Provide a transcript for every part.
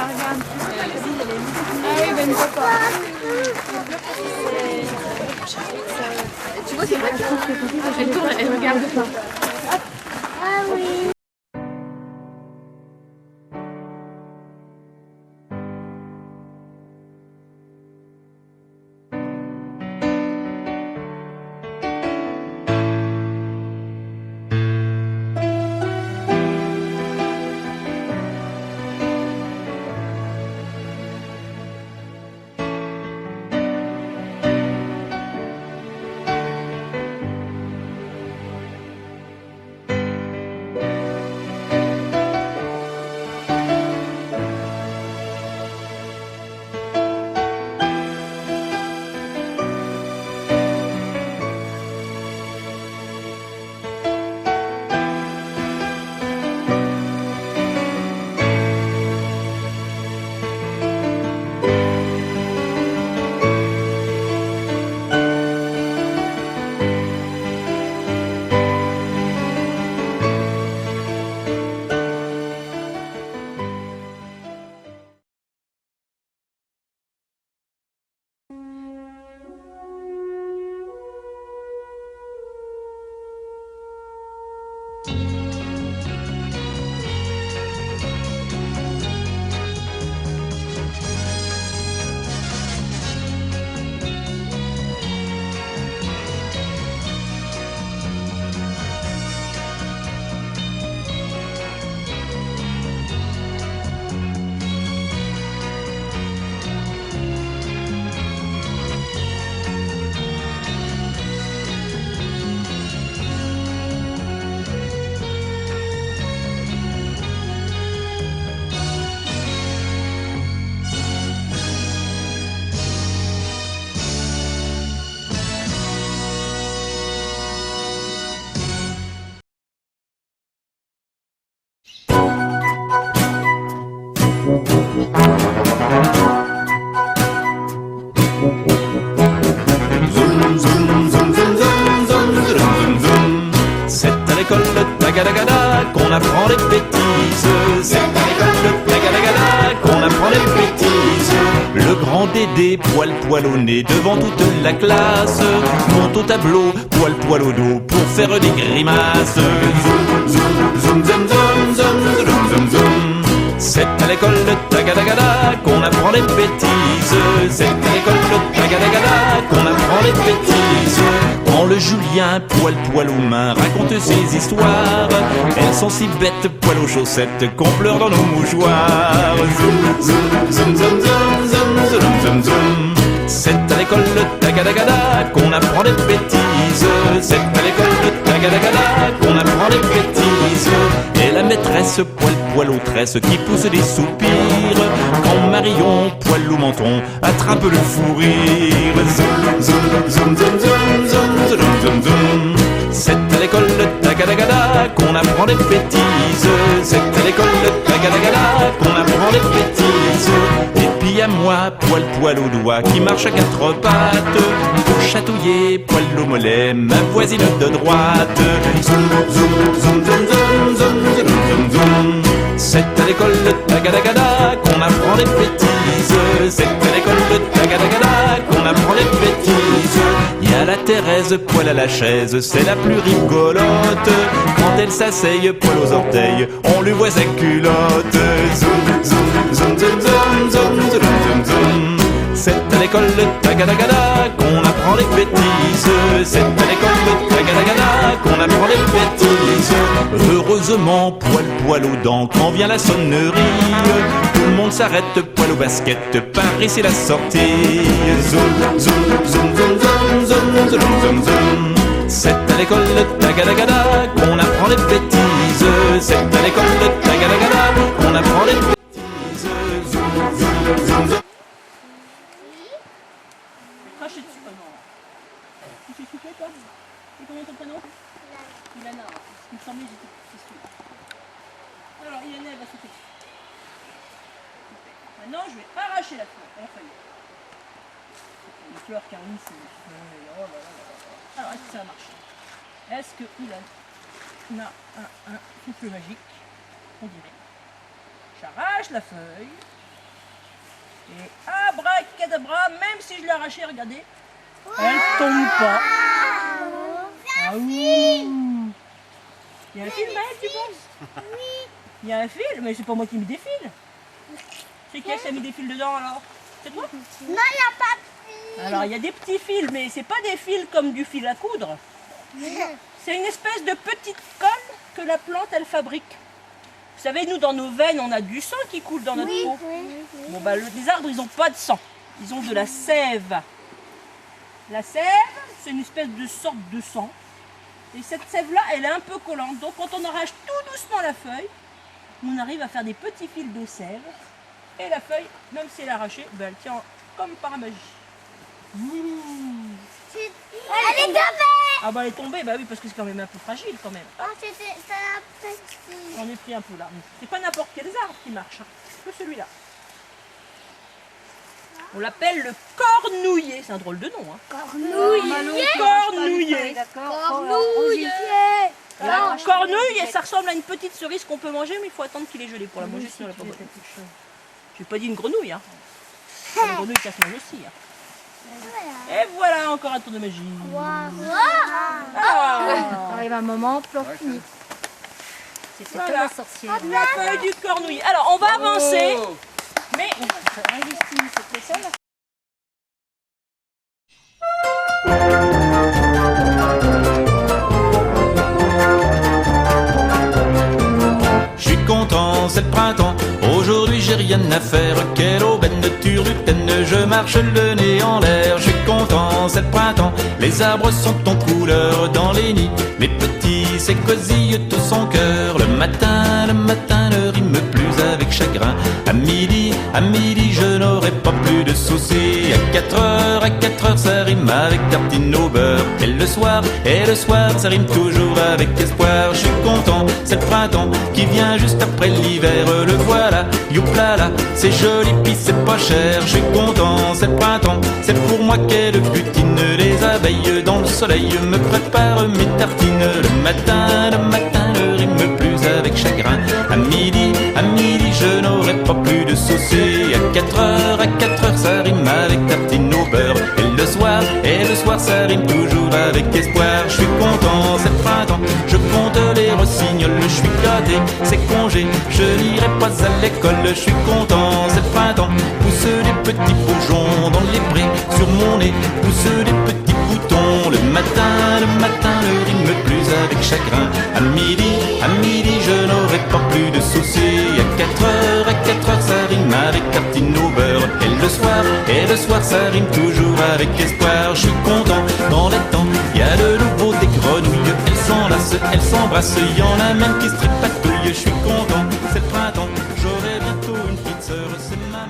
regarde. Ah oui, ben papa. Tu vois, c'est vrai qu'elle tourne, elle regarde pas. Ah oui. C'est à l'école de Tagadagada qu'on apprend les bêtises. C'est à l'école de Tagadagada qu'on apprend les bêtises. Le grand Dédé, poil au nez devant toute la classe, monte au tableau, poil au dos pour faire des grimaces. Zoom, zoom, zoom, zoom, zoom, zoom, zoom, zoom, zoom. C'est à l'école de Tagadagada qu'on apprend les bêtises. C'est à l'école de Tagadagada qu'on apprend les bêtises. Quand le Julien, poil aux mains, raconte ses histoires, elles sont si bêtes, poil aux chaussettes, qu'on pleure dans nos mouchoirs. Zoom, zoom, zoom, zoom, zoom, zoom, zoom, zoom, zoom. C'est à l'école de Tagadagada qu'on apprend les bêtises. C'est à l'école de Tagadagada qu'on apprend les bêtises. Et la maîtresse, poil aux tresses, qui pousse des soupirs, quand Marion, poil au menton, attrape le fou rire. Zoom, zoom, zoom, zoom, zoom, zoom, zoom, zoom, zoom. C'est à l'école de Tagadagada qu'on apprend les bêtises. C'est à l'école de Tagadagada qu'on apprend les bêtises. Et puis à moi, poil au doigt, qui marche à quatre pattes, pour chatouiller, poil au mollet, ma voisine de droite. Zoom, zoom, zoom, zoom, zoom, zoom, zoom, zoom, zoom. C'est à l'école de Tagadagada qu'on apprend les bêtises. C'est à l'école de Tagadagada qu'on apprend les bêtises. Il y a la Thérèse, poil à la chaise, c'est la plus rigolote. Quand elle s'asseye, poil aux orteils, on lui voit sa culotte. Zoom, zoom, zoom, zoom, zoom, zoom, zoom, zoom, zoom. C'est à l'école de Tagadagada qu'on apprend les bêtises. C'est à l'école de Tagadagada qu'on apprend les bêtises. Heureusement, poil aux dents, quand vient la sonnerie, tout le monde s'arrête, poil au basket, par ici la sortie. Zoom, zoom, zoom, zoom, zoom, zoom, zoom, zoom, zoom. C'est à l'école de Tagadagada qu'on apprend les bêtises. C'est à l'école de Tagadagada qu'on apprend les bêtises. Zoom, zoom, zoom, zoom. Crachez dessus, oh non. Tu sais souffler, toi? C'est combien ton prénom? Ilana. Il me semblait que j'étais celui-là. Alors, Ilana, elle va sauter dessus. Maintenant, je vais arracher la feuille. Les fleurs, Caroline, c'est... Oh là là là là. Alors, est-ce que ça va marcher? Est-ce que Ilana a un souffle magique? On dirait. J'arrache la feuille. Et abracadabra, même si je l'ai arrachée, regardez, elle tombe pas. Ah oui. Il y a un fil, Maëlle, tu penses? Oui. Il y a un fil, mais c'est pas moi qui ai mis des fils. C'est qui a mis des fils dedans alors? C'est toi? Non, il n'y a pas de fil. Alors il y a des petits fils, mais c'est pas des fils comme du fil à coudre. C'est une espèce de petite colle que la plante elle fabrique. Vous savez, nous dans nos veines, on a du sang qui coule dans notre peau. Bon bah les arbres ils n'ont pas de sang, ils ont de la sève. La sève, c'est une espèce de sorte de sang. Et cette sève-là, elle est un peu collante. Donc quand on arrache tout doucement la feuille, on arrive à faire des petits fils de sève. Et la feuille, même si elle est arrachée, ben elle tient comme par magie. Elle est tombée. Ah bah elle est tombée, bah oui, parce que c'est quand même un peu fragile quand même. Oh, c'était un petit. J'en ai pris un peu là. C'est pas n'importe quel arbre qui marche, hein. Que celui-là. On l'appelle le cornouiller, c'est un drôle de nom. Hein. Cornouiller. Cornouiller. Cornouiller. La cornouille, ça ressemble à une petite cerise qu'on peut manger, mais il faut attendre qu'il est gelé pour la manger, sinon elle est pas bonne. J'ai pas dit une grenouille, hein. Une grenouille, ça se mange aussi. Hein. Et voilà, encore un tour de magie. Arrive un moment, plan fini. C'était pas Voilà. la sorcière. La feuille du cornouiller. Alors, on va avancer, mais Je suis content, c'est le printemps. Aujourd'hui j'ai rien à faire. Quelle aubaine de turlutaine, je marche le nez en l'air. Je suis content, c'est le printemps. Les arbres sont en couleur dans les nids. Mes petits s'écoisillent tout son cœur. Le matin, ne rime plus avec chagrin. À midi, je n'aurai pas plus de soucis. À 4 heures, ça rime avec tartine au beurre. Et le soir, ça rime toujours avec espoir. Je suis content, c'est le printemps qui vient juste après l'hiver. Le voilà, youplala, c'est joli pis c'est pas cher. Je suis content, c'est le printemps, c'est pour moi qu'elle butine. Les abeilles dans le soleil me préparent mes tartines. Le matin, ne rime plus avec chagrin. À midi, je n'aurai pas plus de soucis. À 4 heures, ça rime avec tartine au beurre. Et le soir, ça rime toujours avec espoir. Je suis content, c'est le printemps, je compte les rossignols. Je suis gâté, c'est congé, je n'irai pas à l'école. Je suis content, c'est le printemps, poussent des petits bourgeons dans les prés. Sur mon nez, poussent des petits boutons. Le matin, ne rime plus avec chagrin. À midi, je n'aurai pas plus de soucis. À 4 heures, ça rime avec tartine au beurre. Et le soir, ça rime toujours avec espoir. Je suis content, dans les temps, il y a de nouveau des grenouilles. Elles s'enlacent, elles s'embrassent, il y en a même qui se tripatouillent. Je suis content, c'est le printemps, j'aurai bientôt une petite sœur, c'est ma...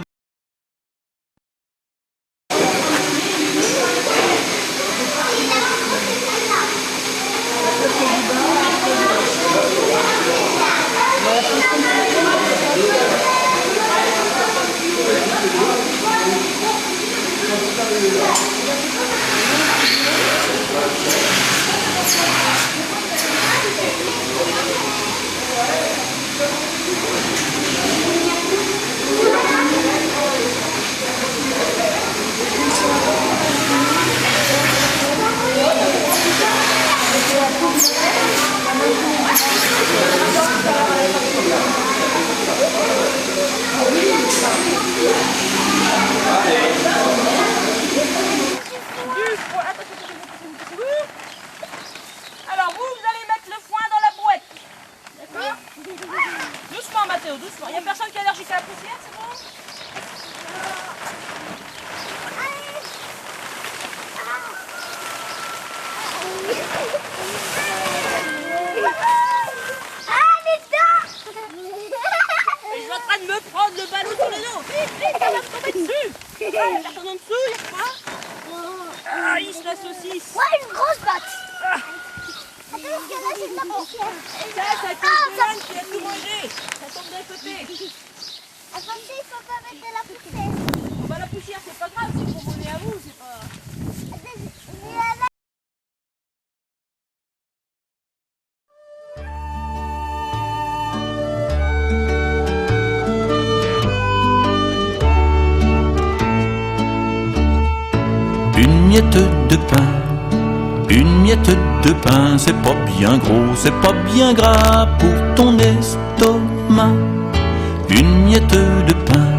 alors vous allez mettre le foin dans la boîte. D'accord? Doucement Mathéo, doucement. Il n'y a personne qui est allergique à la poussière, c'est bon? Et je suis en train de me prendre le ballon sur les dos. Vite, ça va me tomber dessus. Ah, il y a personne en dessous, il y a pas. Ah, il se la saucisse. Ouais, une grosse batte. Ça, c'est Colombe qui a tout mangé. Ça tombe d'un côté. Attention, il faut pas mettre de la poussière. Oh, bah, la poussière, c'est pas grave, c'est pour bonnet à vous, c'est pas... miette de pain, une miette de pain, c'est pas bien gros, c'est pas bien gras pour ton estomac. Une miette de pain,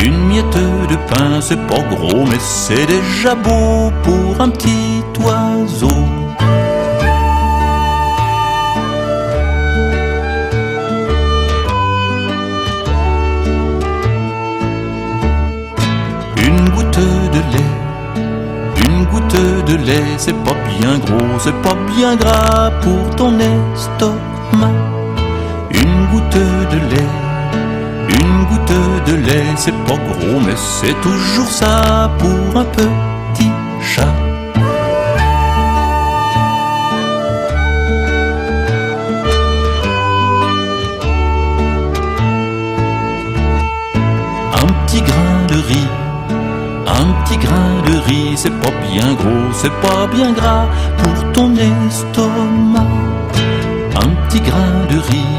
une miette de pain, c'est pas gros, mais c'est déjà beau pour un petit oiseau. Une goutte de lait, une goutte de lait, c'est pas bien gros, c'est pas bien gras pour ton estomac. Une goutte de lait, une goutte de lait, c'est pas gros, mais c'est toujours ça pour un petit chat. Un petit grain de riz, un petit grain de riz, c'est pas bien gros, c'est pas bien gras pour ton estomac. Un petit grain de riz,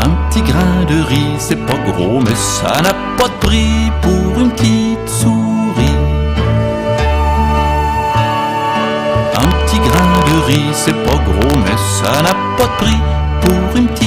un petit grain de riz, c'est pas gros, mais ça n'a pas de prix pour une petite souris. Un petit grain de riz, c'est pas gros, mais ça n'a pas de prix pour une petite